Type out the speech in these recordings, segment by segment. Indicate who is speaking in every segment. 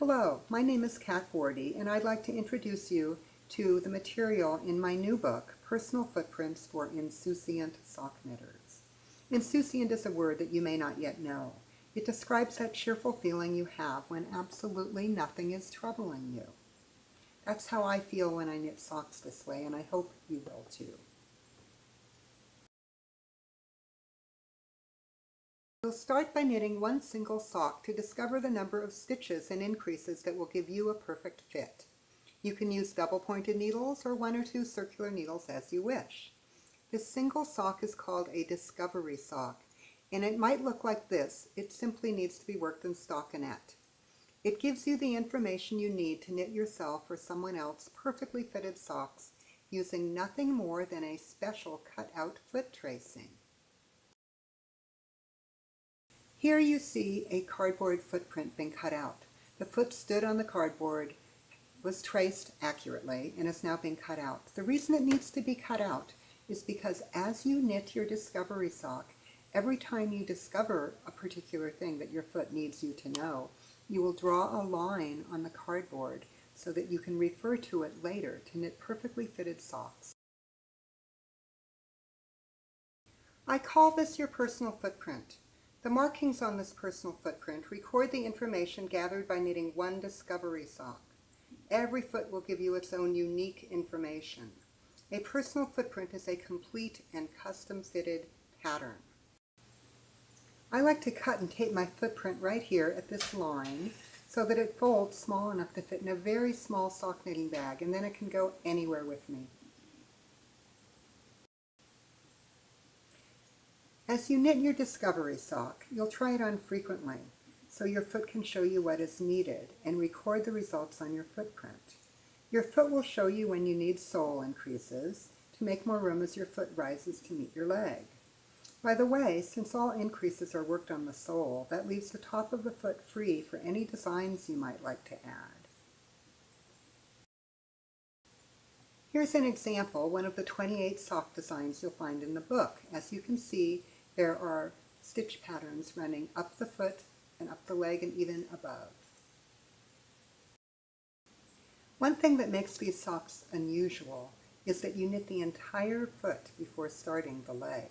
Speaker 1: Hello, my name is Kat Bordhi, and I'd like to introduce you to the material in my new book, Personal Footprints for Insouciant Sock Knitters. Insouciant is a word that you may not yet know. It describes that cheerful feeling you have when absolutely nothing is troubling you. That's how I feel when I knit socks this way, and I hope you will too. You'll start by knitting one single sock to discover the number of stitches and increases that will give you a perfect fit. You can use double-pointed needles or one or two circular needles as you wish. This single sock is called a discovery sock, and it might look like this. It simply needs to be worked in stockinette. It gives you the information you need to knit yourself or someone else perfectly fitted socks using nothing more than a special cut-out foot tracing. Here you see a cardboard footprint being cut out. The foot stood on the cardboard, was traced accurately, and is now being cut out. The reason it needs to be cut out is because as you knit your discovery sock, every time you discover a particular thing that your foot needs you to know, you will draw a line on the cardboard so that you can refer to it later to knit perfectly fitted socks. I call this your personal footprint. The markings on this personal footprint record the information gathered by knitting one discovery sock. Every foot will give you its own unique information. A personal footprint is a complete and custom-fitted pattern. I like to cut and tape my footprint right here at this line so that it folds small enough to fit in a very small sock knitting bag, and then it can go anywhere with me. As you knit your discovery sock, you'll try it on frequently so your foot can show you what is needed and record the results on your footprint. Your foot will show you when you need sole increases to make more room as your foot rises to meet your leg. By the way, since all increases are worked on the sole, that leaves the top of the foot free for any designs you might like to add. Here's an example, one of the 28 sock designs you'll find in the book. As you can see, there are stitch patterns running up the foot and up the leg and even above. One thing that makes these socks unusual is that you knit the entire foot before starting the leg.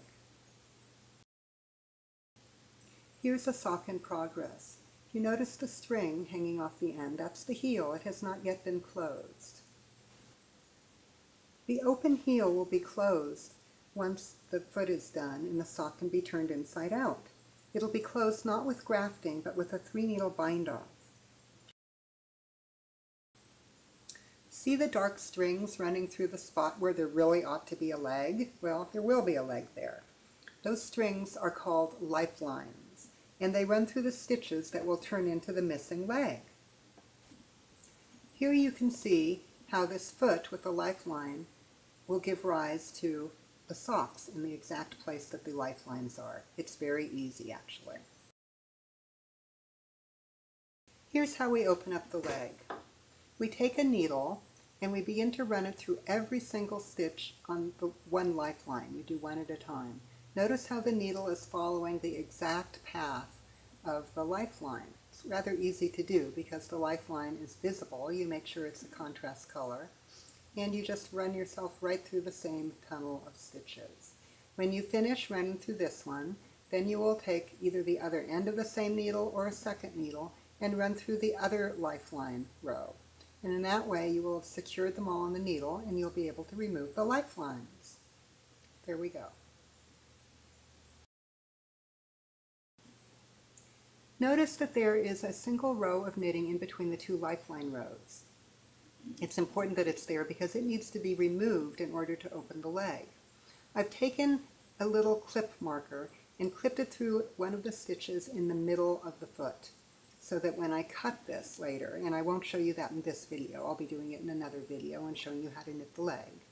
Speaker 1: Here's a sock in progress. You notice the string hanging off the end. That's the heel. It has not yet been closed. The open heel will be closed once the foot is done and the sock can be turned inside out. It'll be closed not with grafting but with a 3-needle bind-off. See the dark strings running through the spot where there really ought to be a leg? Well, there will be a leg there. Those strings are called lifelines, and they run through the stitches that will turn into the missing leg. Here you can see how this foot with the lifeline will give rise to the socks in the exact place that the lifelines are. It's very easy, actually. Here's how we open up the leg. We take a needle and we begin to run it through every single stitch on the one lifeline. We do one at a time. Notice how the needle is following the exact path of the lifeline. It's rather easy to do because the lifeline is visible. You make sure it's a contrast color, and you just run yourself right through the same tunnel of stitches. When you finish running through this one, then you will take either the other end of the same needle or a second needle and run through the other lifeline row. And in that way you will have secured them all on the needle and you'll be able to remove the lifelines. There we go. Notice that there is a single row of knitting in between the two lifeline rows. It's important that it's there because it needs to be removed in order to open the leg. I've taken a little clip marker and clipped it through one of the stitches in the middle of the foot so that when I cut this later, and I won't show you that in this video, I'll be doing it in another video and showing you how to knit the leg.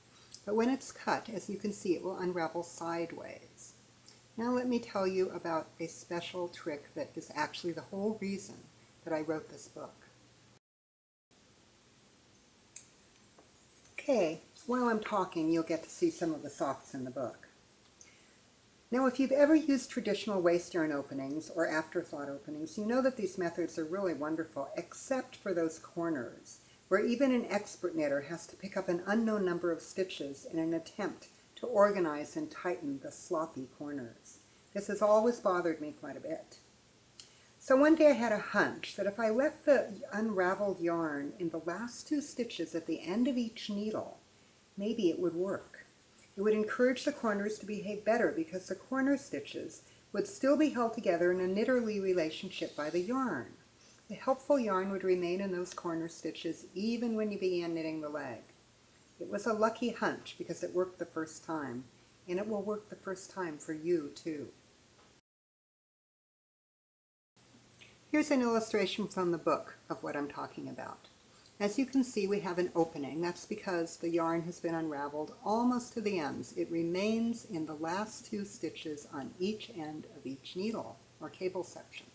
Speaker 1: But when it's cut, as you can see, it will unravel sideways. Now let me tell you about a special trick that is actually the whole reason that I wrote this book. Okay, while I'm talking, you'll get to see some of the socks in the book. Now, if you've ever used traditional waste yarn openings or afterthought openings, you know that these methods are really wonderful, except for those corners, where even an expert knitter has to pick up an unknown number of stitches in an attempt to organize and tighten the sloppy corners. This has always bothered me quite a bit. So one day I had a hunch that if I left the unraveled yarn in the last 2 stitches at the end of each needle, maybe it would work. It would encourage the corners to behave better because the corner stitches would still be held together in a knitterly relationship by the yarn. The helpful yarn would remain in those corner stitches even when you began knitting the leg. It was a lucky hunch because it worked the first time, and it will work the first time for you too. Here's an illustration from the book of what I'm talking about. As you can see, we have an opening. That's because the yarn has been unraveled almost to the ends. It remains in the last 2 stitches on each end of each needle or cable section.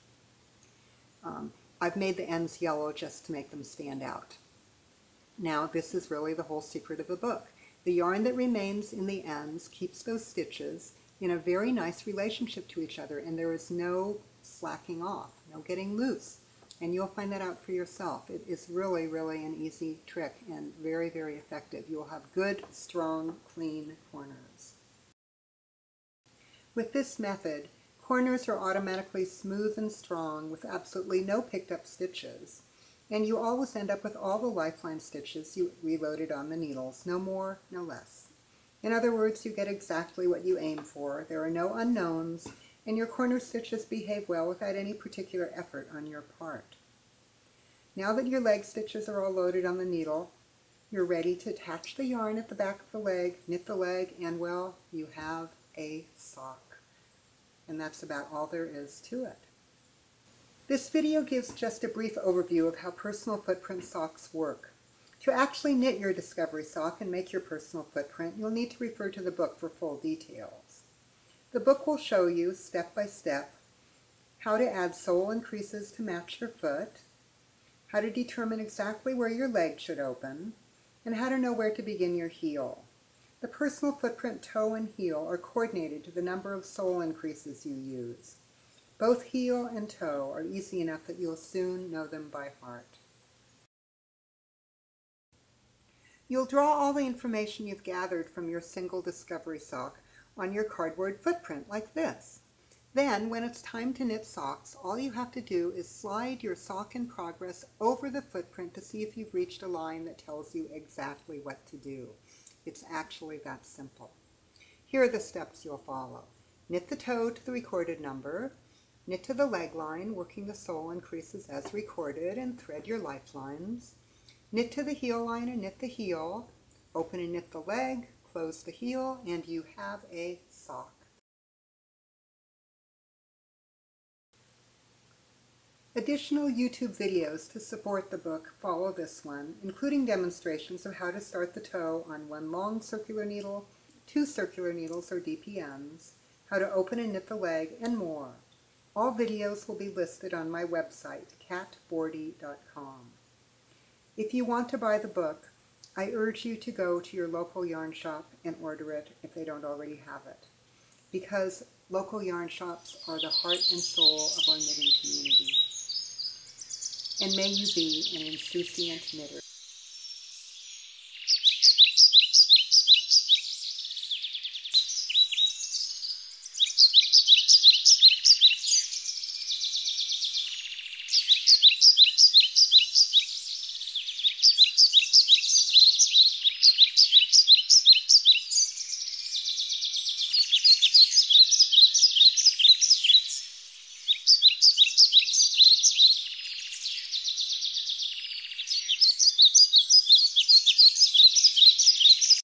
Speaker 1: I've made the ends yellow just to make them stand out. Now, this is really the whole secret of the book. The yarn that remains in the ends keeps those stitches in a very nice relationship to each other, and there is no slacking off, no getting loose. And you'll find that out for yourself. It is really, really an easy trick and very, very effective. You'll have good, strong, clean corners. With this method, corners are automatically smooth and strong with absolutely no picked up stitches. And you always end up with all the lifeline stitches you reloaded on the needles, no more, no less. In other words, you get exactly what you aim for. There are no unknowns, and your corner stitches behave well without any particular effort on your part. Now that your leg stitches are all loaded on the needle, you're ready to attach the yarn at the back of the leg, knit the leg, and well, you have a sock. And that's about all there is to it. This video gives just a brief overview of how personal footprint socks work. To actually knit your discovery sock and make your personal footprint, you'll need to refer to the book for full details. The book will show you, step by step, how to add sole and creases to match your foot, how to determine exactly where your leg should open, and how to know where to begin your heel. The personal footprint toe and heel are coordinated to the number of sole increases you use. Both heel and toe are easy enough that you'll soon know them by heart. You'll draw all the information you've gathered from your single discovery sock on your cardboard footprint like this. Then, when it's time to knit socks, all you have to do is slide your sock in progress over the footprint to see if you've reached a line that tells you exactly what to do. It's actually that simple. Here are the steps you'll follow. Knit the toe to the recorded number, knit to the leg line, working the sole and creases as recorded, and thread your lifelines. Knit to the heel line and knit the heel, open and knit the leg, close the heel, and you have a sock. Additional YouTube videos to support the book follow this one, including demonstrations of how to start the toe on 1 long circular needle, 2 circular needles or DPNs, how to open and knit the leg, and more. All videos will be listed on my website, catbordhi.com. If you want to buy the book, I urge you to go to your local yarn shop and order it if they don't already have it, because local yarn shops are the heart and soul of our knitting community. And may you be an insouciant knitter.